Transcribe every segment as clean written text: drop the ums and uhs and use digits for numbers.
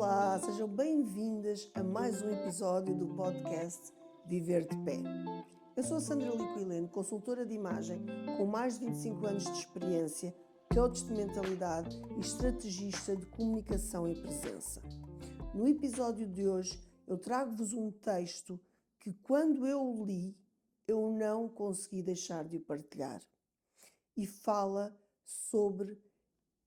Olá, sejam bem-vindas a mais um episódio do podcast Viver de Pé. Eu sou a Sandra Licoilene, consultora de imagem com mais de 25 anos de experiência, coach de mentalidade e estrategista de comunicação e presença. No episódio de hoje eu trago-vos um texto que quando eu o li, eu não consegui deixar de o partilhar. E fala sobre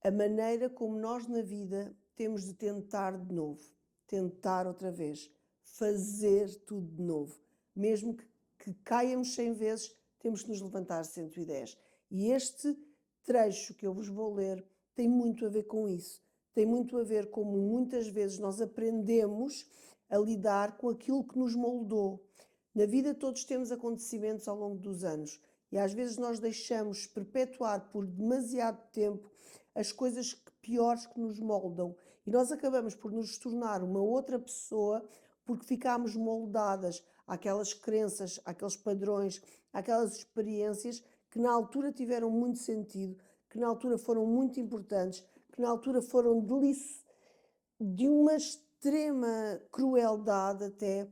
a maneira como nós na vida temos de tentar de novo, tentar outra vez, fazer tudo de novo. Mesmo que caiamos 100 vezes, temos que nos levantar 110. E este trecho que eu vos vou ler tem muito a ver com isso. Tem muito a ver como muitas vezes nós aprendemos a lidar com aquilo que nos moldou. Na vida todos temos acontecimentos ao longo dos anos e às vezes nós deixamos perpetuar por demasiado tempo as coisas piores que nos moldam e nós acabamos por nos tornar uma outra pessoa porque ficámos moldadas àquelas crenças, àqueles padrões, àquelas experiências que na altura tiveram muito sentido, que na altura foram muito importantes, que na altura foram de uma extrema crueldade até,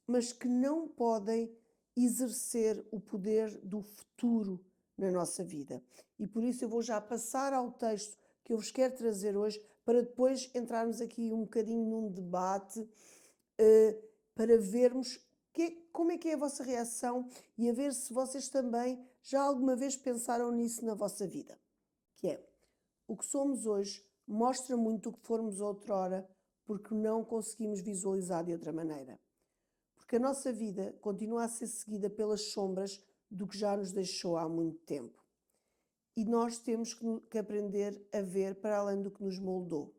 mas que não podem exercer o poder do futuro na nossa vida. E por isso eu vou já passar ao texto que eu vos quero trazer hoje, para depois entrarmos aqui um bocadinho num debate, para vermos como é que é a vossa reação e a ver se vocês também já alguma vez pensaram nisso na vossa vida. Que é, o que somos hoje mostra muito o que fomos outrora, porque não conseguimos visualizar de outra maneira. Porque a nossa vida continua a ser seguida pelas sombras do que já nos deixou há muito tempo. E nós temos que aprender a ver para além do que nos moldou.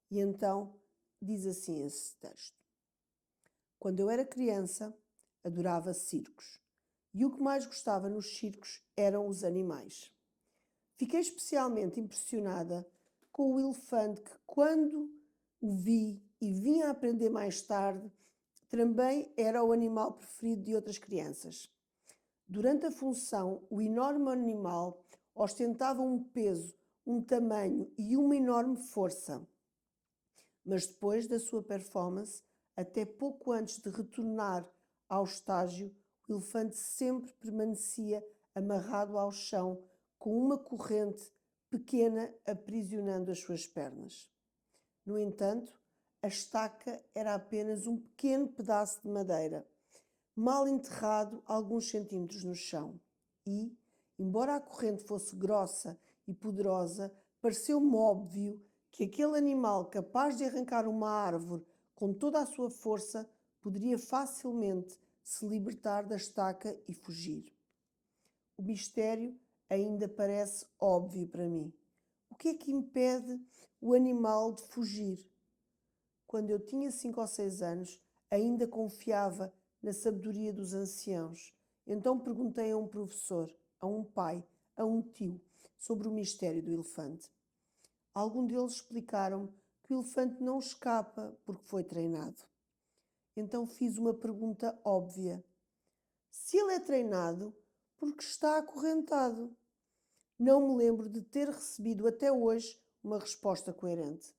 E então, diz assim esse texto. Quando eu era criança, adorava circos. E o que mais gostava nos circos eram os animais. Fiquei especialmente impressionada com o elefante que, quando o vi e vim a aprender mais tarde, também era o animal preferido de outras crianças. Durante a função, o enorme animal ostentava um peso, um tamanho e uma enorme força. Mas depois da sua performance, até pouco antes de retornar ao estágio, o elefante sempre permanecia amarrado ao chão, com uma corrente pequena aprisionando as suas pernas. No entanto, a estaca era apenas um pequeno pedaço de madeira, mal enterrado alguns centímetros no chão. E, embora a corrente fosse grossa e poderosa, pareceu-me óbvio que aquele animal capaz de arrancar uma árvore com toda a sua força poderia facilmente se libertar da estaca e fugir. O mistério ainda parece óbvio para mim. O que é que impede o animal de fugir? Quando eu tinha 5 ou 6 anos, ainda confiava na sabedoria dos anciãos. Então perguntei a um professor, a um pai, a um tio, sobre o mistério do elefante. Alguns deles explicaram que o elefante não escapa porque foi treinado. Então fiz uma pergunta óbvia. Se ele é treinado, por que está acorrentado? Não me lembro de ter recebido até hoje uma resposta coerente.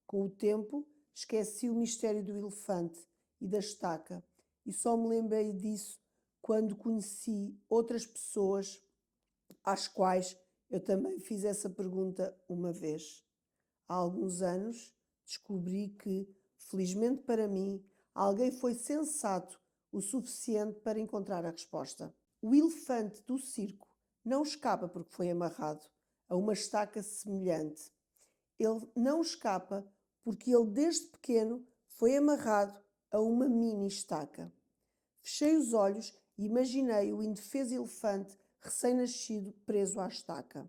Com o tempo, esqueci o mistério do elefante e da estaca e só me lembrei disso quando conheci outras pessoas às quais eu também fiz essa pergunta uma vez. Há alguns anos descobri que, felizmente para mim, alguém foi sensato o suficiente para encontrar a resposta. O elefante do circo não escapa porque foi amarrado a uma estaca semelhante. Ele não escapa porque ele desde pequeno foi amarrado a uma mini estaca. Fechei os olhos e imaginei o indefeso elefante recém-nascido preso à estaca.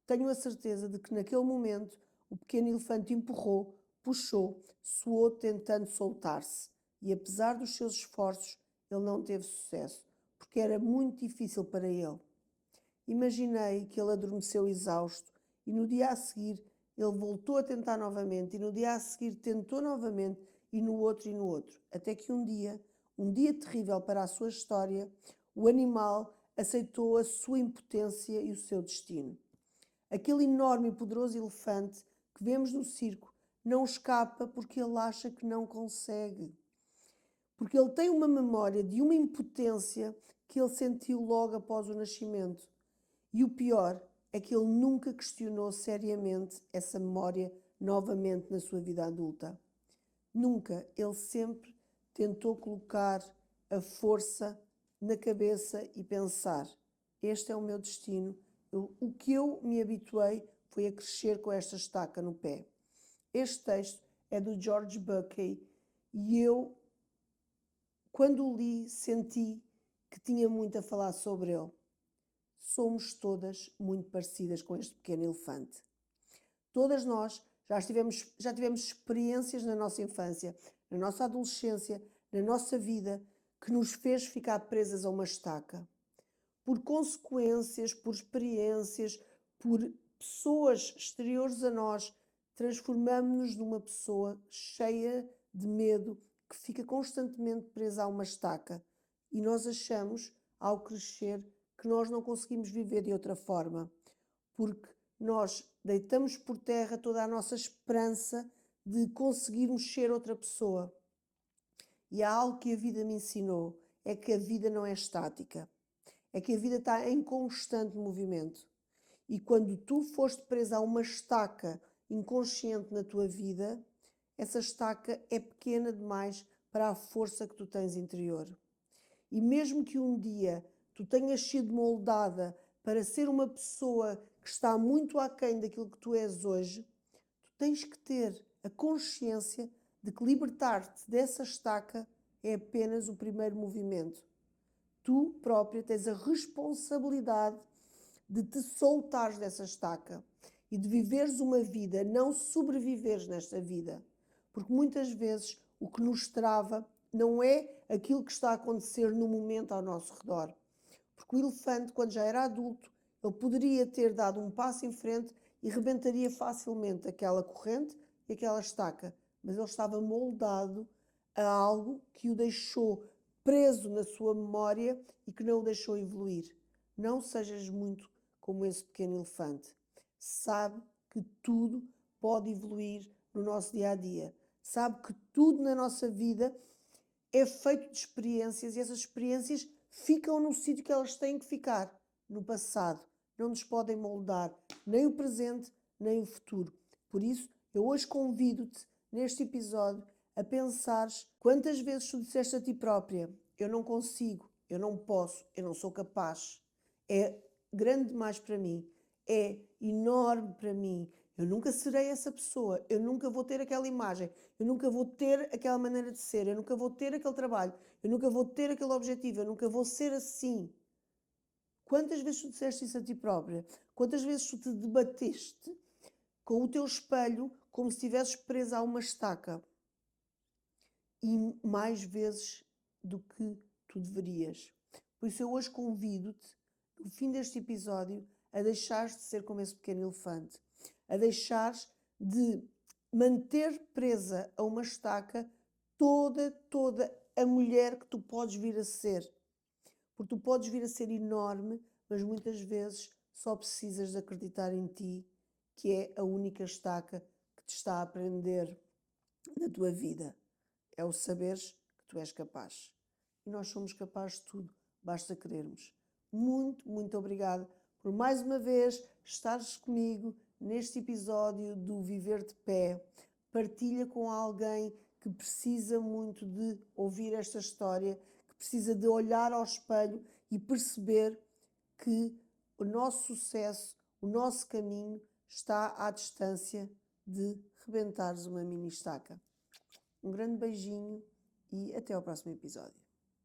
Tenho a certeza de que naquele momento o pequeno elefante empurrou, puxou, suou tentando soltar-se e apesar dos seus esforços ele não teve sucesso, porque era muito difícil para ele. Imaginei que ele adormeceu exausto e no dia a seguir ele voltou a tentar novamente e no dia a seguir tentou novamente e no outro, até que um dia terrível para a sua história, o animal aceitou a sua impotência e o seu destino. Aquele enorme e poderoso elefante que vemos no circo não escapa porque ele acha que não consegue. Porque ele tem uma memória de uma impotência que ele sentiu logo após o nascimento. E o pior é que ele nunca questionou seriamente essa memória novamente na sua vida adulta. Nunca. Ele sempre tentou colocar a força na cabeça e pensar: este é o meu destino. O que eu me habituei foi a crescer com esta estaca no pé. Este texto é do George Buckley e eu, quando o li, senti que tinha muito a falar sobre ele. Somos todas muito parecidas com este pequeno elefante. Todas nós já tivemos experiências na nossa infância, na nossa adolescência, na nossa vida, que nos fez ficar presas a uma estaca. Por consequências, por experiências, por pessoas exteriores a nós, transformamos-nos numa pessoa cheia de medo, que fica constantemente presa a uma estaca. E nós achamos, ao crescer, que nós não conseguimos viver de outra forma, porque nós deitamos por terra toda a nossa esperança de conseguirmos ser outra pessoa. E há algo que a vida me ensinou, é que a vida não é estática, é que a vida está em constante movimento. E quando tu foste presa a uma estaca inconsciente na tua vida, essa estaca é pequena demais para a força que tu tens interior. E mesmo que um dia tu tenhas sido moldada para ser uma pessoa que está muito aquém daquilo que tu és hoje, tu tens que ter a consciência de que libertar-te dessa estaca é apenas o primeiro movimento. Tu própria tens a responsabilidade de te soltares dessa estaca e de viveres uma vida, não sobreviveres nesta vida. Porque muitas vezes o que nos trava não é aquilo que está a acontecer no momento ao nosso redor. Porque o elefante, quando já era adulto, ele poderia ter dado um passo em frente e rebentaria facilmente aquela corrente e aquela estaca. Mas ele estava moldado a algo que o deixou preso na sua memória e que não o deixou evoluir. Não sejas muito como esse pequeno elefante. Sabe que tudo pode evoluir no nosso dia a dia. Sabe que tudo na nossa vida é feito de experiências e essas experiências ficam no sítio que elas têm que ficar, no passado. Não nos podem moldar nem o presente, nem o futuro. Por isso, eu hoje convido-te, neste episódio, a pensares quantas vezes tu disseste a ti própria: eu não consigo, eu não posso, eu não sou capaz. É grande demais para mim, é enorme para mim. Eu nunca serei essa pessoa, eu nunca vou ter aquela imagem, eu nunca vou ter aquela maneira de ser, eu nunca vou ter aquele trabalho, eu nunca vou ter aquele objetivo, eu nunca vou ser assim. Quantas vezes tu disseste isso a ti própria? Quantas vezes tu te debateste com o teu espelho como se estivesses presa a uma estaca? E mais vezes do que tu deverias. Por isso eu hoje convido-te, no fim deste episódio, a deixares de ser como esse pequeno elefante, a deixares de manter presa a uma estaca toda a mulher que tu podes vir a ser. Porque tu podes vir a ser enorme, mas muitas vezes só precisas de acreditar em ti, que é a única estaca que te está a prender na tua vida. É o saberes que tu és capaz. E nós somos capazes de tudo, basta querermos. Muito obrigada por mais uma vez estares comigo neste episódio do Viver de Pé. Partilha com alguém que precisa muito de ouvir esta história, que precisa de olhar ao espelho e perceber que o nosso sucesso, o nosso caminho está à distância de rebentares uma mini estaca. Um grande beijinho e até ao próximo episódio.